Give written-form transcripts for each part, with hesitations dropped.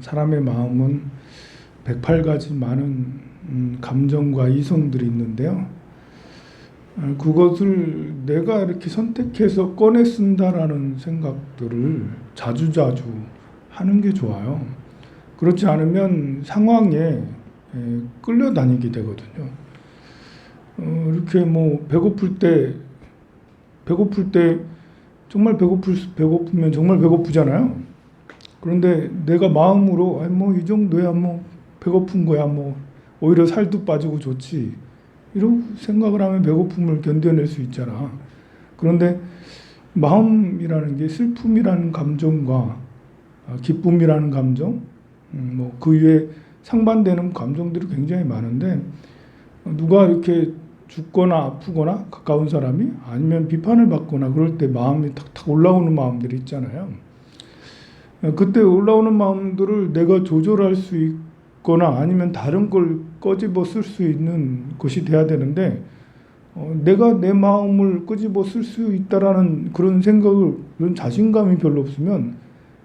사람의 마음은 108가지 많은 감정과 이성들이 있는데요. 그것을 내가 이렇게 선택해서 꺼내 쓴다라는 생각들을 자주자주 하는 게 좋아요. 그렇지 않으면 상황에 끌려다니게 되거든요. 이렇게 뭐 배고플 때 정말 배고프면 정말 배고프잖아요. 그런데 내가 마음으로 뭐 이 정도야 뭐 배고픈 거야 뭐 오히려 살도 빠지고 좋지 이런 생각을 하면 배고픔을 견뎌낼 수 있잖아. 그런데 마음이라는 게 슬픔이라는 감정과 기쁨이라는 감정, 뭐 그 위에 상반되는 감정들이 굉장히 많은데 누가 이렇게 죽거나 아프거나 가까운 사람이 아니면 비판을 받거나 그럴 때 마음이 탁탁 올라오는 마음들이 있잖아요. 그때 올라오는 마음들을 내가 조절할 수 있거나 아니면 다른 걸 꺼집어 쓸 수 있는 것이 돼야 되는데 내가 내 마음을 끄집어 쓸 수 있다라는 그런 생각을 그런 자신감이 별로 없으면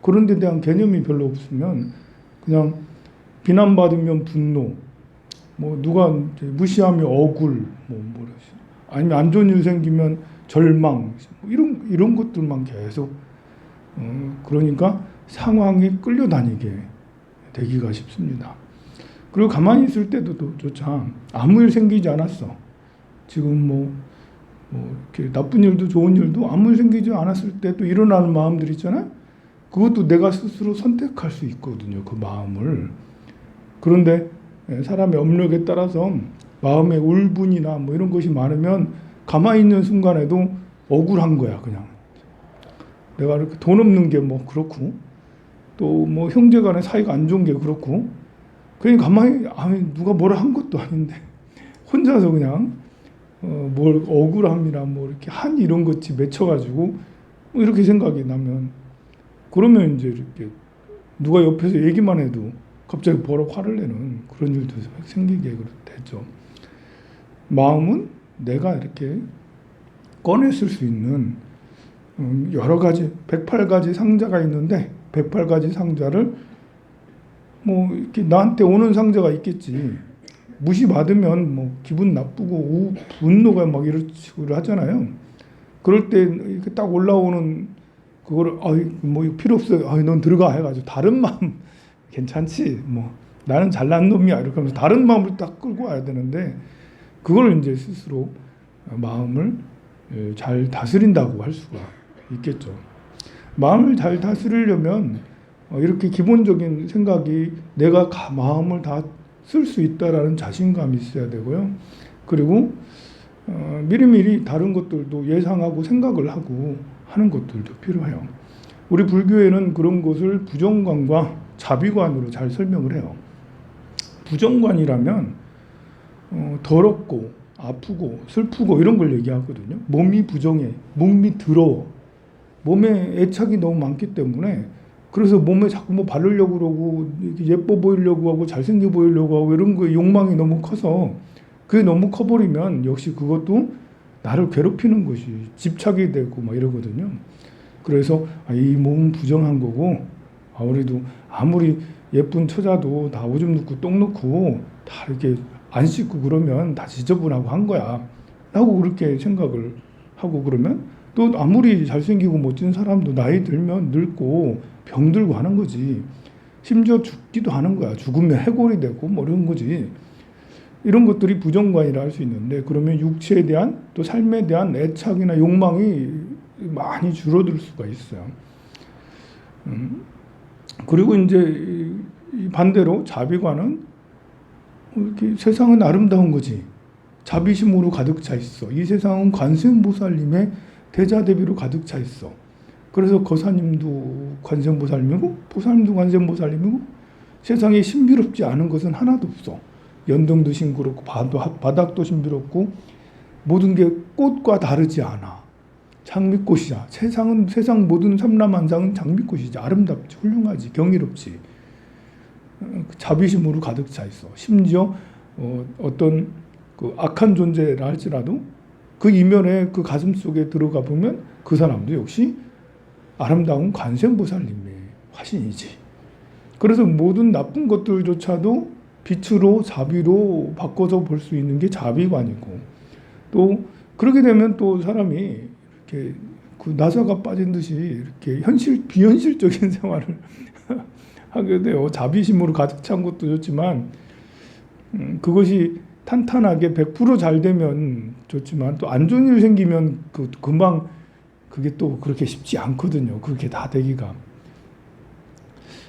그런 데 대한 개념이 별로 없으면 그냥 비난받으면 분노 뭐 누가 무시하면 억울 아니면 안 좋은 일 생기면 절망 이런 것들만 계속 그러니까 상황에 끌려다니게 되기가 쉽습니다. 그리고 가만히 있을 때도 조차 아무 일 생기지 않았어. 지금 뭐 이렇게 나쁜 일도 좋은 일도 아무 일 생기지 않았을 때도 일어나는 마음들 있잖아요. 그것도 내가 스스로 선택할 수 있거든요. 그 마음을. 그런데 사람의 업력에 따라서 마음의 울분이나 뭐 이런 것이 많으면 가만히 있는 순간에도 억울한 거야, 그냥. 내가 이렇게 돈 없는 게 뭐 그렇고, 또 뭐 형제 간의 사이가 안 좋은 게 그렇고, 그냥 가만히, 누가 뭐라 한 것도 아닌데, 혼자서 그냥, 뭘 억울함이나 뭐 이렇게 한 이런 것이 맺혀가지고, 이렇게 생각이 나면, 그러면 이제 이렇게 누가 옆에서 얘기만 해도 갑자기 뭐라 화를 내는 그런 일도 생기게 되죠. 마음은 내가 이렇게 꺼냈을 수 있는 여러 가지 108가지 상자가 있는데 108가지 상자를 뭐 이렇게 나한테 오는 상자가 있겠지. 무시받으면 뭐 기분 나쁘고 분노가 막 이런 식으로 하잖아요. 그럴 때 이렇게 딱 올라오는 그거를 뭐 필요 없어. 넌 들어가 해가지고 다른 마음 괜찮지. 뭐 나는 잘난 놈이야 이렇게 하면서 다른 마음을 딱 끌고 와야 되는데 그걸 이제 스스로 마음을 잘 다스린다고 할 수가 있겠죠. 마음을 잘 다스리려면 이렇게 기본적인 생각이 내가 마음을 다 쓸 수 있다라는 자신감이 있어야 되고요. 그리고 미리미리 다른 것들도 예상하고 생각을 하고 하는 것들도 필요해요. 우리 불교에는 그런 것을 부정관과 자비관으로 잘 설명을 해요. 부정관이라면 더럽고 아프고 슬프고 이런 걸 얘기하거든요. 몸이 부정해, 몸이 더러워, 몸에 애착이 너무 많기 때문에 그래서 몸에 자꾸 뭐 바르려고 그러고 예뻐 보이려고 하고 잘생겨 보이려고 하고 이런 거 욕망이 너무 커서 그게 너무 커버리면 역시 그것도 나를 괴롭히는 것이 집착이 되고 막 이러거든요. 그래서 이 몸은 부정한 거고 우리도 아무리 예쁜 처자도 다 오줌 넣고 똥 넣고 다 이렇게 안 씻고 그러면 다 지저분하고 한 거야 라고 그렇게 생각을 하고 그러면 또 아무리 잘생기고 멋진 사람도 나이 들면 늙고 병들고 하는 거지. 심지어 죽기도 하는 거야. 죽으면 해골이 되고 뭐 이런 거지. 이런 것들이 부정관이라 할 수 있는데 그러면 육체에 대한 또 삶에 대한 애착이나 욕망이 많이 줄어들 수가 있어요. 그리고 이제 반대로 자비관은 이렇게 세상은 아름다운 거지. 자비심으로 가득 차 있어. 이 세상은 관세음보살님의 대자대비로 가득 차 있어. 그래서 거사님도 관세음보살님이고 보살님도 관세음보살님이고 세상에 신비롭지 않은 것은 하나도 없어. 연등도 싱그럽고 바닥도 신비롭고 모든 게 꽃과 다르지 않아. 장미꽃이야. 세상 모든 삼라만상은 장미꽃이지. 아름답지, 훌륭하지, 경이롭지. 자비심으로 가득 차 있어. 심지어 어떤 그 악한 존재라 할지라도 그 이면에 그 가슴 속에 들어가 보면 그 사람도 역시 아름다운 관세음보살님의 화신이지. 그래서 모든 나쁜 것들조차도 빛으로 자비로 바꿔서 볼 수 있는 게 자비관이고, 또 그렇게 되면 또 사람이 이렇게 그 나사가 빠진 듯이 이렇게 비현실적인 생활을 하게 돼요. 자비심으로 가득 찬 것도 좋지만 그것이 탄탄하게 100%잘 되면 좋지만 또 안 좋은 일 생기면 금방 그게 또 그렇게 쉽지 않거든요. 그렇게 다 되기가.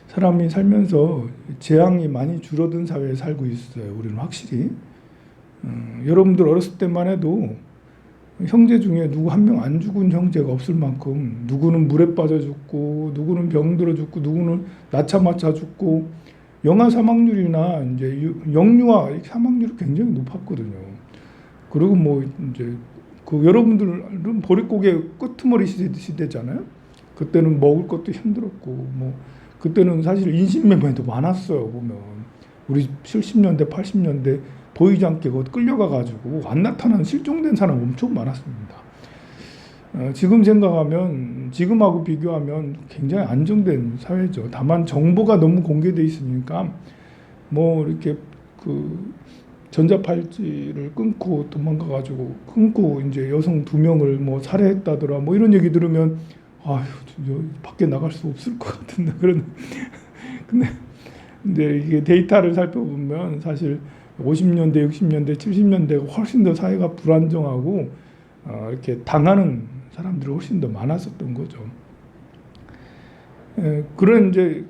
사람이 살면서 재앙이 많이 줄어든 사회에 살고 있어요. 우리는 확실히. 여러분들 어렸을 때만 해도 형제 중에 누구 한 명 안 죽은 형제가 없을 만큼 누구는 물에 빠져 죽고 누구는 병들어 죽고 누구는 나차 맞아 죽고 영아 사망률이나 이제 영유아 사망률이 굉장히 높았거든요. 그리고 뭐 이제 그 여러분들은 보릿고개 끄트머리 시대잖아요. 그때는 먹을 것도 힘들었고 뭐 그때는 사실 인신매매도 많았어요. 보면 우리 70년대 80년대 보이지 않게 끌려가 가지고 안 나타나는 실종된 사람 엄청 많았습니다. 지금 생각하면 지금하고 비교하면 굉장히 안정된 사회죠. 다만 정보가 너무 공개돼 있으니까 뭐 이렇게 그 전자팔찌를 끊고 도망가 가지고 끊고 이제 여성 2명을 뭐 살해했다더라 뭐 이런 얘기 들으면 아휴 밖에 나갈 수 없을 것 같은데 그런 근데 이게 데이터를 살펴보면 사실 50년대, 60년대, 70년대가 훨씬 더 사회가 불안정하고 이렇게 당하는 사람들이 훨씬 더 많았었던 거죠. 그런 이제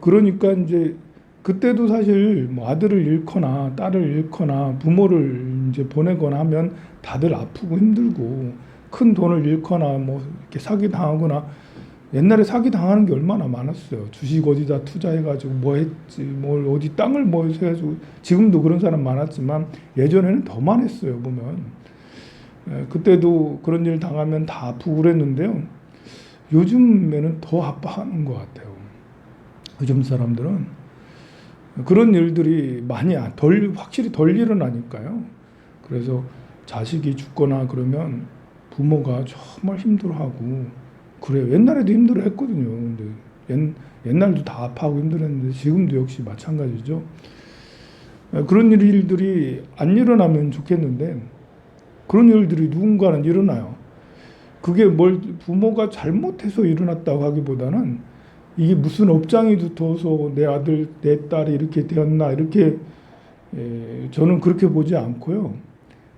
그러니까 이제 그때도 사실 뭐 아들을 잃거나 딸을 잃거나 부모를 이제 보내거나 하면 다들 아프고 힘들고 큰 돈을 잃거나 뭐 이렇게 사기 당하거나 옛날에 사기 당하는 게 얼마나 많았어요. 주식 어디다 투자해가지고 뭐 했지, 뭘 어디 땅을 뭐 해가지고 지금도 그런 사람 많았지만 예전에는 더 많았어요. 보면 그때도 그런 일 당하면 다 아프고 그랬는데요. 요즘에는 더 아파하는 것 같아요. 요즘 사람들은 그런 일들이 확실히 덜 일어나니까요. 그래서 자식이 죽거나 그러면 부모가 정말 힘들어하고 그래요. 옛날에도 힘들어했거든요. 근데 옛날도 다 아파하고 힘들었는데 지금도 역시 마찬가지죠. 그런 일들이 안 일어나면 좋겠는데 그런 일들이 누군가는 일어나요. 그게 부모가 잘못해서 일어났다고 하기보다는 이게 무슨 업장이 두터워서 내 아들, 내 딸이 이렇게 되었나 이렇게 저는 그렇게 보지 않고요.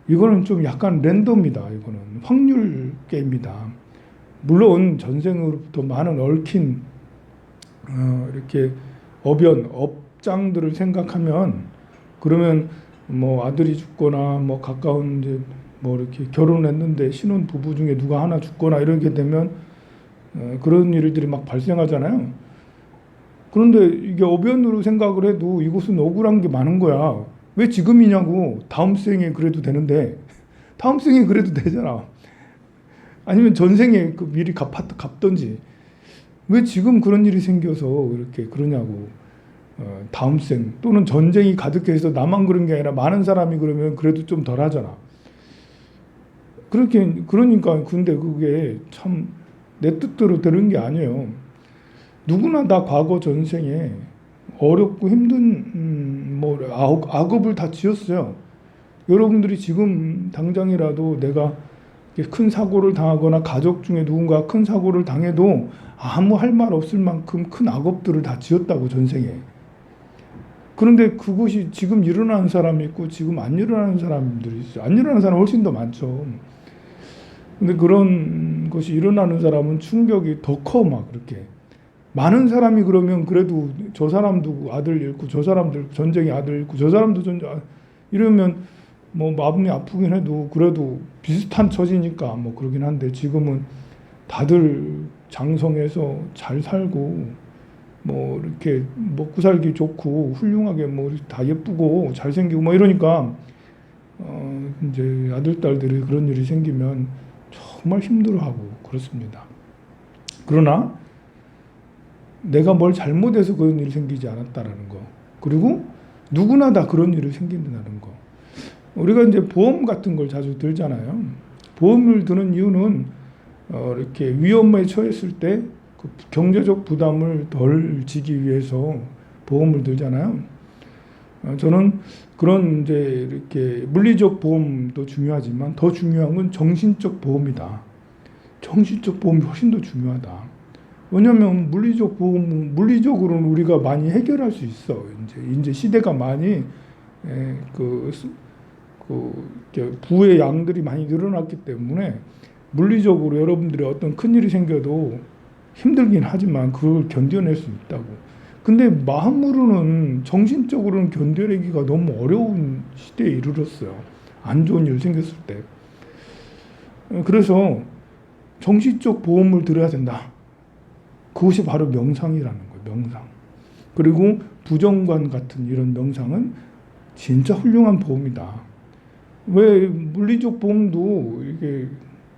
이거는 좀 약간 랜덤이다. 이거는 확률 게임이다. 물론 전생으로부터 많은 얽힌 이렇게 업장들을 생각하면 그러면 뭐 아들이 죽거나 뭐 가까운 이제 뭐 이렇게 결혼했는데 신혼 부부 중에 누가 하나 죽거나 이렇게 되면 그런 일들이 막 발생하잖아요. 그런데 이게 업연으로 생각을 해도 이곳은 억울한 게 많은 거야. 왜 지금이냐고. 다음 생에 그래도 되는데 다음 생에 그래도 되잖아. 아니면 전생에 미리 갚던지 왜 지금 그런 일이 생겨서 이렇게 그러냐고. 다음 생 또는 전쟁이 가득해서 나만 그런 게 아니라 많은 사람이 그러면 그래도 좀 덜 하잖아. 그러니까 근데 그게 참 내 뜻대로 되는 게 아니에요. 누구나 다 과거 전생에 어렵고 힘든 악업을 다 지었어요. 여러분들이 지금 당장이라도 내가 큰 사고를 당하거나 가족 중에 누군가 큰 사고를 당해도 아무 할 말 없을 만큼 큰 악업들을 다 지었다고 전생에. 그런데 그것이 지금 일어나는 사람이 있고 지금 안 일어나는 사람들이 있어요. 안 일어나는 사람은 훨씬 더 많죠. 근데 그런 것이 일어나는 사람은 충격이 더 커. 막 그렇게 많은 사람이 그러면 그래도 저 사람도 아들 잃고 저 사람들 전쟁에 아들 잃고 저 사람도 이러면 뭐 마음이 아프긴 해도 그래도 비슷한 처지니까 뭐 그러긴 한데 지금은 다들 장성해서 잘 살고 뭐 이렇게 먹고 살기 좋고 훌륭하게 뭐 다 예쁘고 잘생기고 뭐 이러니까 이제 아들 딸들이 그런 일이 생기면 정말 힘들어하고 그렇습니다. 그러나 내가 뭘 잘못해서 그런 일이 생기지 않았다라는 거, 그리고 누구나 다 그런 일이 생긴다는 거. 우리가 이제 보험 같은 걸 자주 들잖아요. 보험을 드는 이유는 이렇게 위험에 처했을 때 그 경제적 부담을 덜 지기 위해서 보험을 들잖아요. 저는 그런 이제 이렇게 물리적 보험도 중요하지만 더 중요한 건 정신적 보험이다. 정신적 보험이 훨씬 더 중요하다. 왜냐하면 물리적 보험, 물리적으로는 우리가 많이 해결할 수 있어. 이제 시대가 많이 부의 양들이 많이 늘어났기 때문에 물리적으로 여러분들이 어떤 큰일이 생겨도 힘들긴 하지만 그걸 견뎌낼 수 있다고. 근데 마음으로는, 정신적으로는 견뎌내기가 너무 어려운 시대에 이르렀어요. 안 좋은 일 생겼을 때. 그래서 정신적 보험을 들어야 된다. 그것이 바로 명상이라는 거예요. 명상. 그리고 부정관 같은 이런 명상은 진짜 훌륭한 보험이다. 왜 물리적 보험도 이게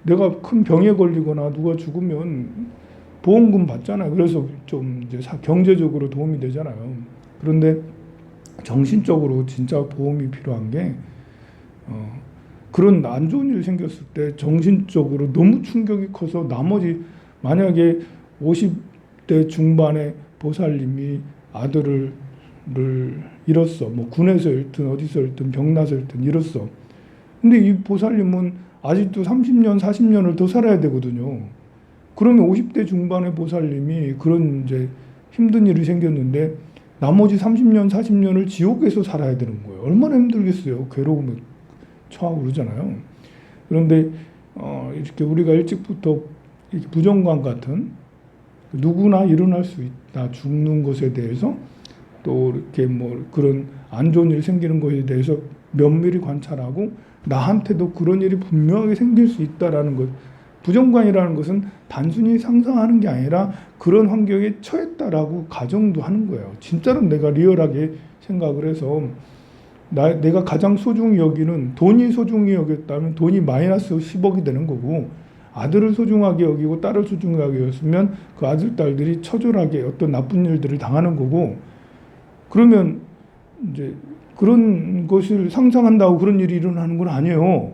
내가 큰 병에 걸리거나 누가 죽으면 보험금 받잖아요. 그래서 좀 이제 경제적으로 도움이 되잖아요. 그런데 정신적으로 진짜 보험이 필요한 게 그런 안 좋은 일 생겼을 때 정신적으로 너무 충격이 커서 나머지, 만약에 50대 중반의 보살님이 아들을 잃었어. 뭐 군에서 잃든 어디서 잃든 병나서 잃든 잃었어. 근데 이 보살님은 아직도 30년, 40년을 더 살아야 되거든요. 그러면 50대 중반의 보살님이 그런 이제 힘든 일이 생겼는데 나머지 30년, 40년을 지옥에서 살아야 되는 거예요. 얼마나 힘들겠어요. 괴로움에 처하고 그러잖아요. 그런데 이렇게 우리가 일찍부터 이렇게 부정관 같은, 누구나 일어날 수 있다, 죽는 것에 대해서, 또 이렇게 뭐 그런 안 좋은 일 생기는 것에 대해서 면밀히 관찰하고 나한테도 그런 일이 분명하게 생길 수 있다라는 것. 부정관이라는 것은 단순히 상상하는 게 아니라 그런 환경에 처했다라고 가정도 하는 거예요. 진짜로 내가 리얼하게 생각을 해서 내가 가장 소중히 여기는, 돈이 소중히 여겼다면 돈이 마이너스 10억이 되는 거고, 아들을 소중하게 여기고 딸을 소중하게 여겼으면 그 아들, 딸들이 처절하게 어떤 나쁜 일들을 당하는 거고, 그러면 이제 그런 것을 상상한다고 그런 일이 일어나는 건 아니에요.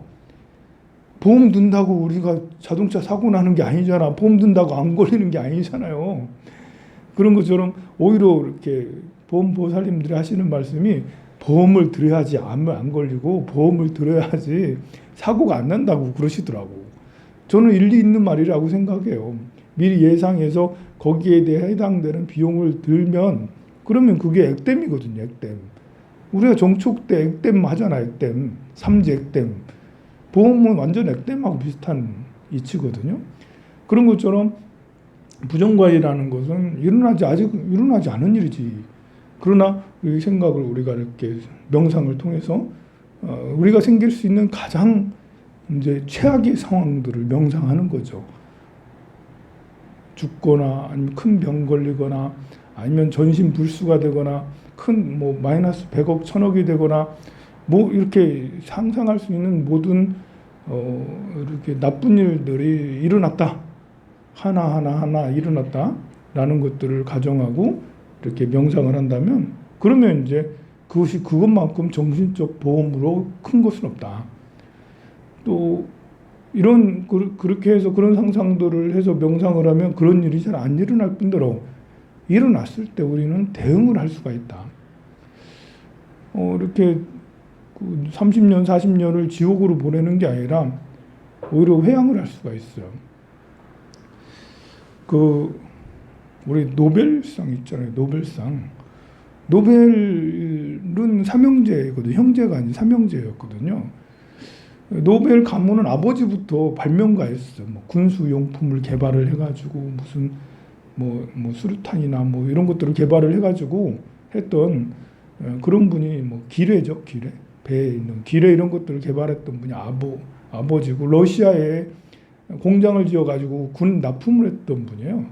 보험 든다고 우리가 자동차 사고 나는 게 아니잖아. 보험 든다고 안 걸리는 게 아니잖아요. 그런 것처럼 오히려 이렇게 보험 보살님들이 하시는 말씀이, 보험을 들어야지 안 걸리고 보험을 들어야지 사고가 안 난다고 그러시더라고. 저는 일리 있는 말이라고 생각해요. 미리 예상해서 거기에 대해 해당되는 비용을 들면, 그러면 그게 액땜이거든요. 액땜. 우리가 정촉 때 액땜 하잖아. 액땜. 삼지 액땜. 보험은 완전 액땜하고 비슷한 이치거든요. 그런 것처럼 부정관이라는 것은 아직 일어나지 않은 일이지. 그러나 이 생각을 우리가 이렇게 명상을 통해서 우리가 생길 수 있는 가장 이제 최악의 상황들을 명상하는 거죠. 죽거나 아니면 큰 병 걸리거나 아니면 전신 불수가 되거나 큰 뭐 마이너스 100억, 1000억이 되거나 뭐 이렇게 상상할 수 있는 모든 이렇게 나쁜 일들이 일어났다. 하나 일어났다라는 것들을 가정하고 이렇게 명상을 한다면, 그러면 이제 그것만큼 정신적 보험으로 큰 것은 없다. 또 그렇게 해서 그런 상상들을 해서 명상을 하면 그런 일이 잘 안 일어날 뿐더러 일어났을 때 우리는 대응을 할 수가 있다. 이렇게 30년, 40년을 지옥으로 보내는 게 아니라 오히려 회양을 할 수가 있어요. 우리 노벨상 있잖아요. 노벨은 삼형제거든요. 형제가 아닌 삼형제였거든요. 노벨 가문은 아버지부터 발명가였어요. 뭐 군수용품을 개발을 해가지고 무슨 뭐 수류탄이나 뭐 이런 것들을 개발을 해가지고 했던 그런 분이, 뭐 기뢰죠. 배에 있는 기뢰 이런 것들을 개발했던 분이 아버지고, 러시아에 공장을 지어가지고 군 납품을 했던 분이에요.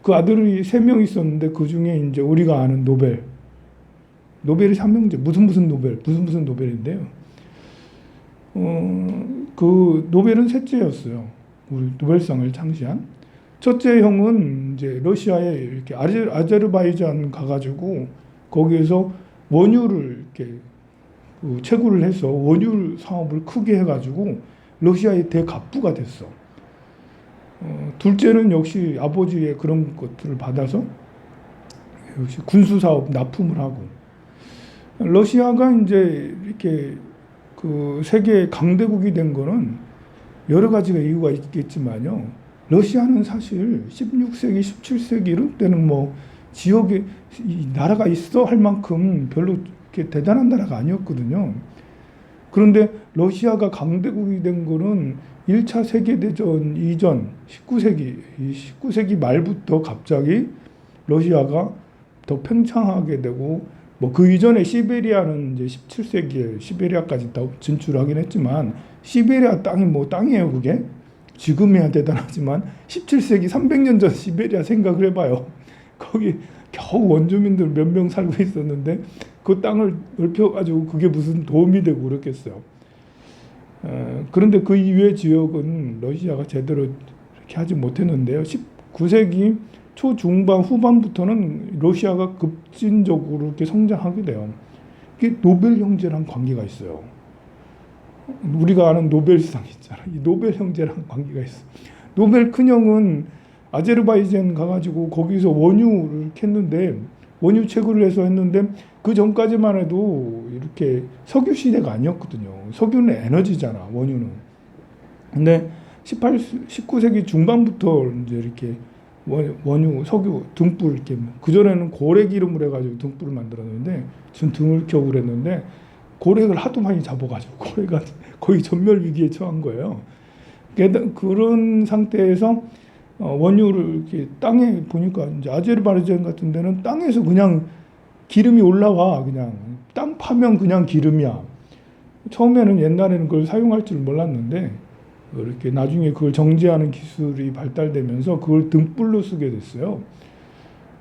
그 아들이 3명 있었는데 그 중에 이제 우리가 아는 노벨이 삼형제, 무슨 노벨인데요. 그 노벨은 셋째였어요. 우리 노벨상을 창시한. 첫째 형은 이제 러시아에 이렇게 아제르바이잔 가가지고 거기에서 원유를 이렇게 채굴을 해서 원유 사업을 크게 해가지고 러시아의 대갑부가 됐어. 둘째는 역시 아버지의 그런 것들을 받아서 역시 군수 사업 납품을 하고, 러시아가 이제 이렇게 그 세계 강대국이 된 거는 여러 가지가 이유가 있겠지만요. 러시아는 사실 16세기, 17세기 이런 때는 뭐 지역에 이 나라가 있어 할 만큼 별로 이렇게 대단한 나라가 아니었거든요. 그런데 러시아가 강대국이 된 거는 1차 세계대전 이전 19세기 말부터 갑자기 러시아가 더 팽창하게 되고, 뭐 그 이전에 시베리아는 이제 17세기에 시베리아까지 더 진출하긴 했지만, 시베리아 땅이 뭐 땅이에요 그게? 지금이야 대단하지만 17세기 300년 전 시베리아 생각을 해봐요. 거기 겨우 원주민들 몇 명 살고 있었는데 그 땅을 넓혀가지고 그게 무슨 도움이 되고 그렇겠어요. 그런데 그 이외의 지역은 러시아가 제대로 이렇게 하지 못했는데요. 19세기 초중반 후반부터는 러시아가 급진적으로 이렇게 성장하게 돼요. 이게 노벨 형제랑 관계가 있어요. 우리가 아는 노벨상 있잖아. 이 노벨 형제랑 관계가 있어. 노벨 큰형은 아제르바이잔 가가지고 거기서 원유를 캤는데, 원유 채굴을 해서 했는데, 그 전까지만 해도 이렇게 석유 시대가 아니었거든요. 석유는 에너지잖아, 원유는. 근데 19세기 중반부터 이제 이렇게 원유, 석유, 등불 이렇게, 그전에는 고래 기름을 해가지고 등불을 만들었는데, 지금 등을 켜고 그랬는데, 고래를 하도 많이 잡아가지고 고래가 거의 전멸 위기에 처한 거예요. 그런 상태에서 원유를 이렇게 땅에 보니까 이제 아제르바이잔 같은 데는 땅에서 그냥 기름이 올라와. 그냥 땅 파면 그냥 기름이야. 처음에는 옛날에는 그걸 사용할 줄 몰랐는데 이렇게 나중에 그걸 정제하는 기술이 발달되면서 그걸 등불로 쓰게 됐어요.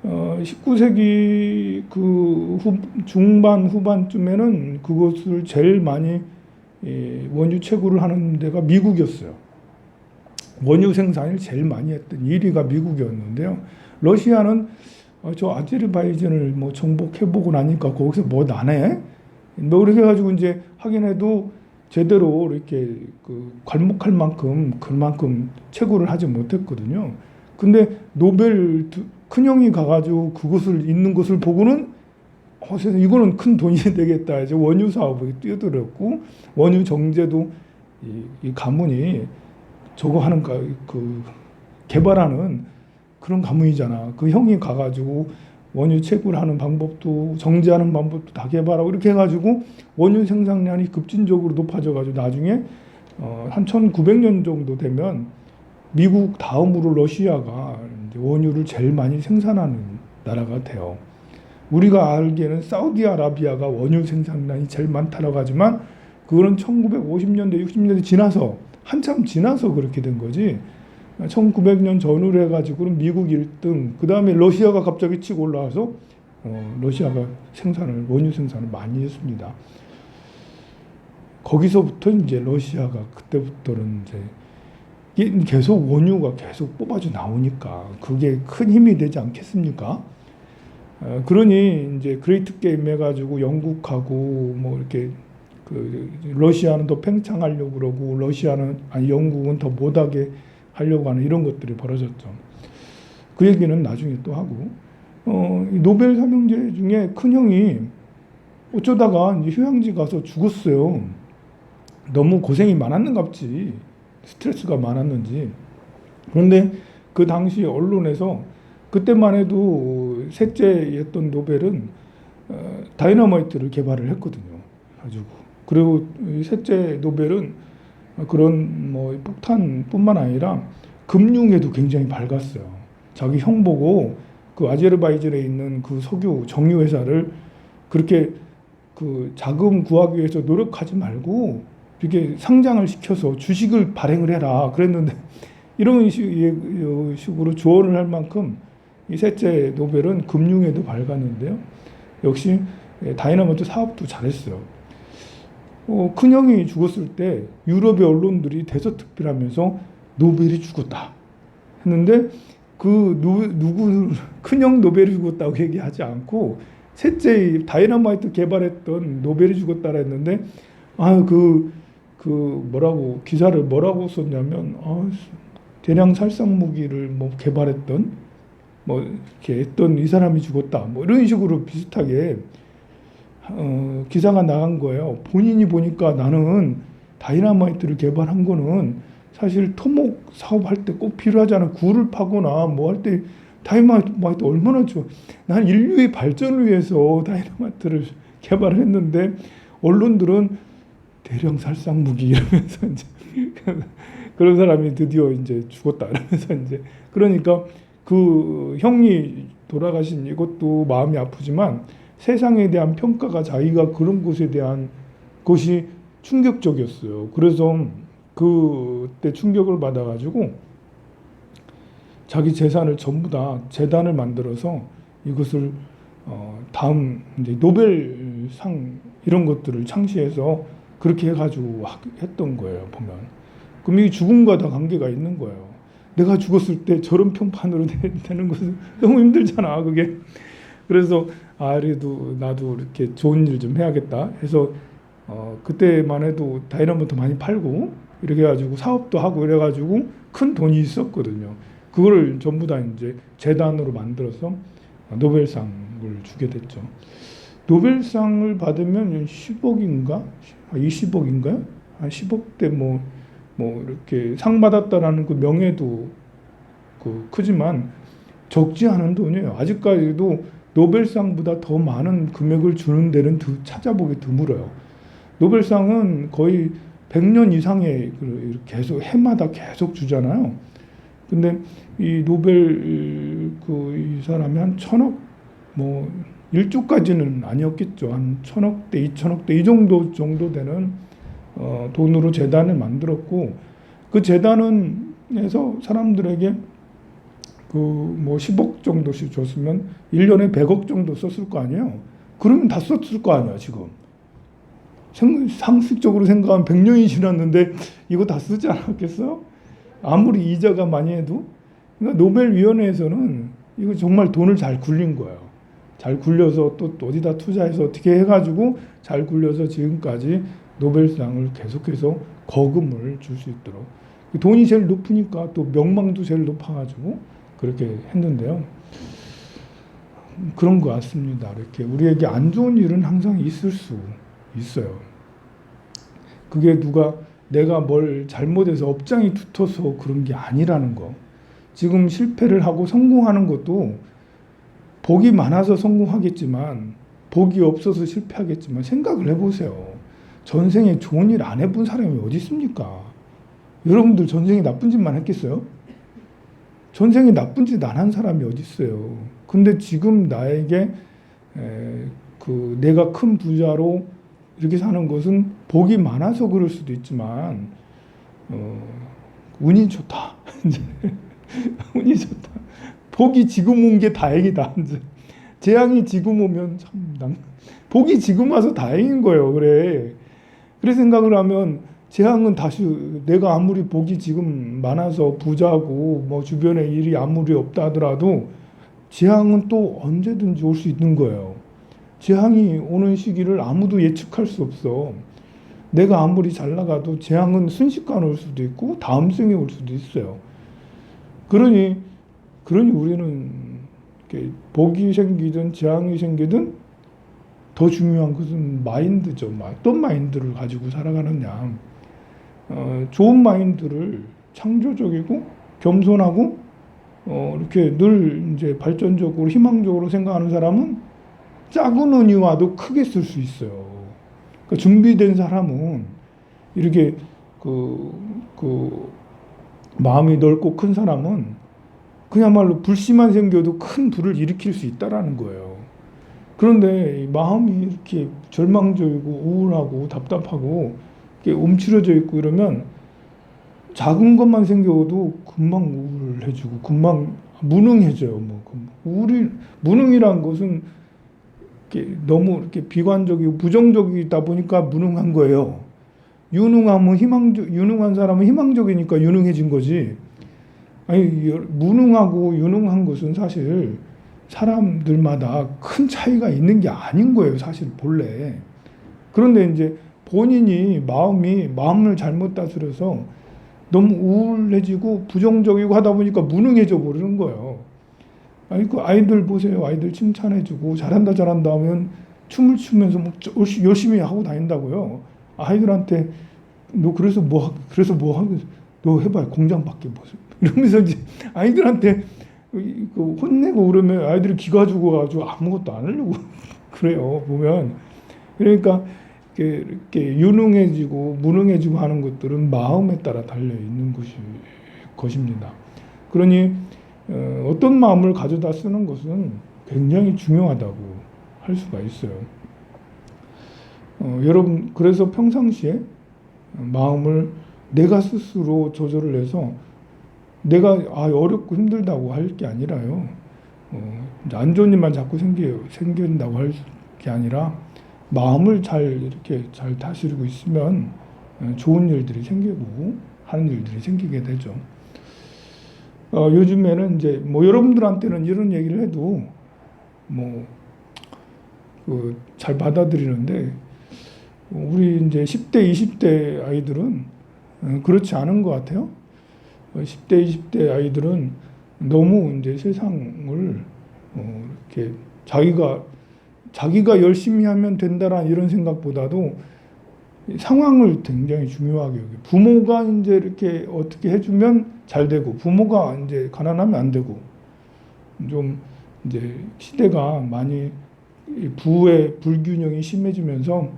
19세기 그 중반 후반쯤에는 그것을 제일 많이 원유 채굴을 하는 데가 미국이었어요. 원유 생산을 제일 많이 했던 1위가 미국이었는데요. 러시아는 저 아제르바이잔을 뭐 정복해보고 나니까 거기서 뭐 나네? 뭐 이렇게 해가지고 이제 하긴 해도 제대로 이렇게 그 괄목할 만큼 그만큼 채굴을 하지 못했거든요. 근데 노벨 큰형이 가가지고 그것을 있는 것을 보고는 이거는 큰 돈이 되겠다. 이제 원유 사업에 뛰어들었고, 원유 정제도 이 가문이 저거 하는 그 개발하는 그런 가문이잖아. 그 형이 가가지고 원유 채굴하는 방법도 정제하는 방법도 다 개발하고 이렇게 해가지고 원유 생산량이 급진적으로 높아져가지고 나중에 한 1900년 정도 되면 미국 다음으로 러시아가 이제 원유를 제일 많이 생산하는 나라가 돼요. 우리가 알기에는 사우디아라비아가 원유 생산량이 제일 많다라고 하지만 그거는 1950년대, 60년대 지나서 한참 지나서 그렇게 된 거지. 1900년 전후로 해가지고는 미국 1등, 그 다음에 러시아가 갑자기 치고 올라와서 러시아가 원유 생산을 많이 했습니다. 거기서부터 이제 러시아가 그때부터는 이제 계속 원유가 계속 뽑아져 나오니까 그게 큰 힘이 되지 않겠습니까? 그러니 이제 그레이트 게임 해가지고 영국하고 뭐 이렇게 그 러시아는 더 팽창하려고 그러고 영국은 더 못하게 하려고 하는 이런 것들이 벌어졌죠. 그 얘기는 나중에 또 하고, 노벨 삼형제 중에 큰 형이 어쩌다가 이제 휴양지 가서 죽었어요. 너무 고생이 많았는갑지. 스트레스가 많았는지. 그런데 그 당시 언론에서 그때만 해도 셋째였던 노벨은 다이너마이트를 개발을 했거든요. 가지고. 그리고 셋째 노벨은 그런 뭐 폭탄뿐만 아니라 금융에도 굉장히 밝았어요. 자기 형 보고 그 아제르바이잔에 있는 그 석유 정유 회사를 그렇게 그 자금 구하기 위해서 노력하지 말고 이렇게 상장을 시켜서 주식을 발행을 해라 그랬는데, 이런 식으로 조언을 할 만큼 이 셋째 노벨은 금융에도 밝았는데요. 역시 다이너마이트 사업도 잘했어요. 큰형이 죽었을 때 유럽의 언론들이 대서특필하면서 노벨이 죽었다 했는데, 큰형 노벨이 죽었다고 얘기하지 않고 셋째 다이너마이트 개발했던 노벨이 죽었다라 했는데, 뭐라고 기사를 뭐라고 썼냐면 대량 살상 무기를 뭐 개발했던 뭐 이렇게 했던 이 사람이 죽었다 뭐 이런 식으로 비슷하게 기사가 나간 거예요. 본인이 보니까 나는 다이너마이트를 개발한 거는 사실 토목 사업할 때 꼭 필요하잖아. 굴을 파거나 뭐 할 때 다이너마이트 얼마나 좋아. 난 인류의 발전을 위해서 다이너마이트를 개발을 했는데 언론들은 대량 살상 무기 이러면서 이제 그런 사람이 드디어 이제 죽었다 이러면서 이제 그러니까 그 형이 돌아가신 이것도 마음이 아프지만 세상에 대한 평가가 자기가 그런 것에 대한 것이 충격적이었어요. 그래서 그때 충격을 받아가지고 자기 재산을 전부 다 재단을 만들어서 이것을 다음 이제 노벨상 이런 것들을 창시해서 그렇게 해가지고 했던 거예요. 보면 그럼 이 죽음과 다 관계가 있는 거예요. 내가 죽었을 때 저런 평판으로 되는 것은 너무 힘들잖아. 그게 그래서 그래도 나도 이렇게 좋은 일 좀 해야겠다 해서 그때만 해도 다이너마이트 많이 팔고 이렇게 해가지고 사업도 하고 이래가지고 큰 돈이 있었거든요. 그거를 전부 다 이제 재단으로 만들어서 노벨상을 주게 됐죠. 노벨상을 받으면 10억인가 20억인가요? 한 10억대 뭐 이렇게 상 받았다라는 그 명예도 크지만 적지 않은 돈이에요. 아직까지도 노벨상보다 더 많은 금액을 주는 데는 찾아보기 드물어요. 노벨상은 거의 100년 이상의 계속 해마다 계속 주잖아요. 근데 이 노벨 이 사람이 한 1000억 뭐 1조까지는 아니었겠죠. 한 1000억대, 2000억대 이 정도 되는 돈으로 재단을 만들었고 그 재단은에서 사람들에게 뭐 10억 정도씩 줬으면 1년에 100억 정도 썼을 거 아니에요. 그러면 다 썼을 거 아니야 지금. 상식적으로 생각하면 100년이 지났는데 이거 다 쓰지 않았겠어? 아무리 이자가 많이 해도. 그러니까 노벨위원회에서는 이거 정말 돈을 잘 굴린 거예요. 잘 굴려서 또 어디다 투자해서 어떻게 해가지고 잘 굴려서 지금까지 노벨상을 계속해서 거금을 줄 수 있도록. 돈이 제일 높으니까 또 명망도 제일 높아가지고 그렇게 했는데요. 그런 것 같습니다. 이렇게 우리에게 안 좋은 일은 항상 있을 수 있어요. 그게 내가 뭘 잘못해서 업장이 두터서 그런 게 아니라는 거. 지금 실패를 하고 성공하는 것도 복이 많아서 성공하겠지만 복이 없어서 실패하겠지만 생각을 해보세요. 전생에 좋은 일 안 해본 사람이 어디 있습니까? 여러분들 전생에 나쁜 짓만 했겠어요? 전생에 나쁜 짓 안 한 사람이 어디 있어요? 근데 지금 나에게 내가 큰 부자로 이렇게 사는 것은 복이 많아서 그럴 수도 있지만 운이 좋다. 운이 좋다. 복이 지금 온 게 다행이다. 재앙이 지금 오면 참 복이 지금 와서 다행인 거예요. 그래 생각을 하면 재앙은 다시 내가 아무리 복이 지금 많아서 부자고 뭐 주변에 일이 아무리 없다 하더라도 재앙은 또 언제든지 올 수 있는 거예요. 재앙이 오는 시기를 아무도 예측할 수 없어. 내가 아무리 잘 나가도 재앙은 순식간에 올 수도 있고 다음 생에 올 수도 있어요. 그러니 우리는 복이 생기든 재앙이 생기든 더 중요한 것은 마인드죠. 어떤 마인드를 가지고 살아가느냐. 좋은 마인드를 창조적이고 겸손하고 이렇게 늘 이제 발전적으로 희망적으로 생각하는 사람은 작은 운이 와도 크게 쓸 수 있어요. 그러니까 준비된 사람은 이렇게 마음이 넓고 큰 사람은 그야말로 불씨만 생겨도 큰 불을 일으킬 수 있다라는 거예요. 그런데 마음이 이렇게 절망적이고 우울하고 답답하고 이렇게 움츠려져 있고 이러면 작은 것만 생겨도 금방 우울해지고 금방 무능해져요. 무능이란 것은 너무 이렇게 비관적이고 부정적이다 보니까 무능한 거예요. 유능한 사람은 희망적이니까 유능해진 거지. 아니, 무능하고 유능한 것은 사실 사람들마다 큰 차이가 있는 게 아닌 거예요. 사실 본래. 그런데 이제 본인이 마음을 잘못 다스려서 너무 우울해지고 부정적이고 하다 보니까 무능해져 버리는 거예요. 아니 그 아이들 보세요. 아이들 칭찬해주고 잘한다 잘한다 하면 춤을 추면서 뭐 열심히 하고 다닌다고요. 아이들한테 너 그래서 뭐 하고 너 해봐 공장 밖에 뭐 이러면서 이제 아이들한테 그 혼내고 그러면 아이들이 기가 죽어가지고 아무것도 안 하려고 그래요. 보면 그러니까 이렇게 유능해지고 무능해지고 하는 것들은 마음에 따라 달려 있는 것입니다. 그러니 어떤 마음을 가져다 쓰는 것은 굉장히 중요하다고 할 수가 있어요. 여러분 그래서 평상시에 마음을 내가 스스로 조절을 해서 내가 어렵고 힘들다고 할 게 아니라요. 안 좋은 일만 자꾸 생긴다고 할 게 아니라 마음을 이렇게 잘 다스리고 있으면 좋은 일들이 생기고 하는 일들이 생기게 되죠. 요즘에는 이제 뭐 여러분들한테는 이런 얘기를 해도 뭐 잘 받아들이는데 우리 이제 10대, 20대 아이들은 그렇지 않은 것 같아요. 10대, 20대 아이들은 너무 이제 세상을 이렇게 자기가 열심히 하면 된다라는 이런 생각보다도 상황을 굉장히 중요하게 여겨요. 부모가 이제 이렇게 어떻게 해주면 잘 되고 부모가 이제 가난하면 안 되고 좀 이제 시대가 많이 부의 불균형이 심해지면서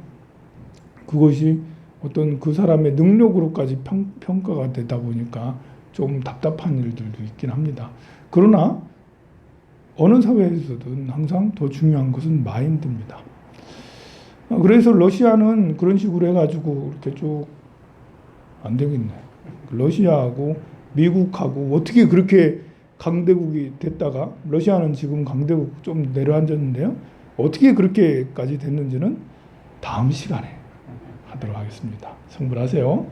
그것이 어떤 그 사람의 능력으로까지 평가가 되다 보니까 좀 답답한 일들도 있긴 합니다. 그러나 어느 사회에서든 항상 더 중요한 것은 마인드입니다. 그래서 러시아는 그런 식으로 해가지고 이렇게 쭉 안 되겠네. 러시아하고 미국하고 어떻게 그렇게 강대국이 됐다가 러시아는 지금 강대국 좀 내려앉았는데요. 어떻게 그렇게까지 됐는지는 다음 시간에 하도록 하겠습니다. 성불하세요.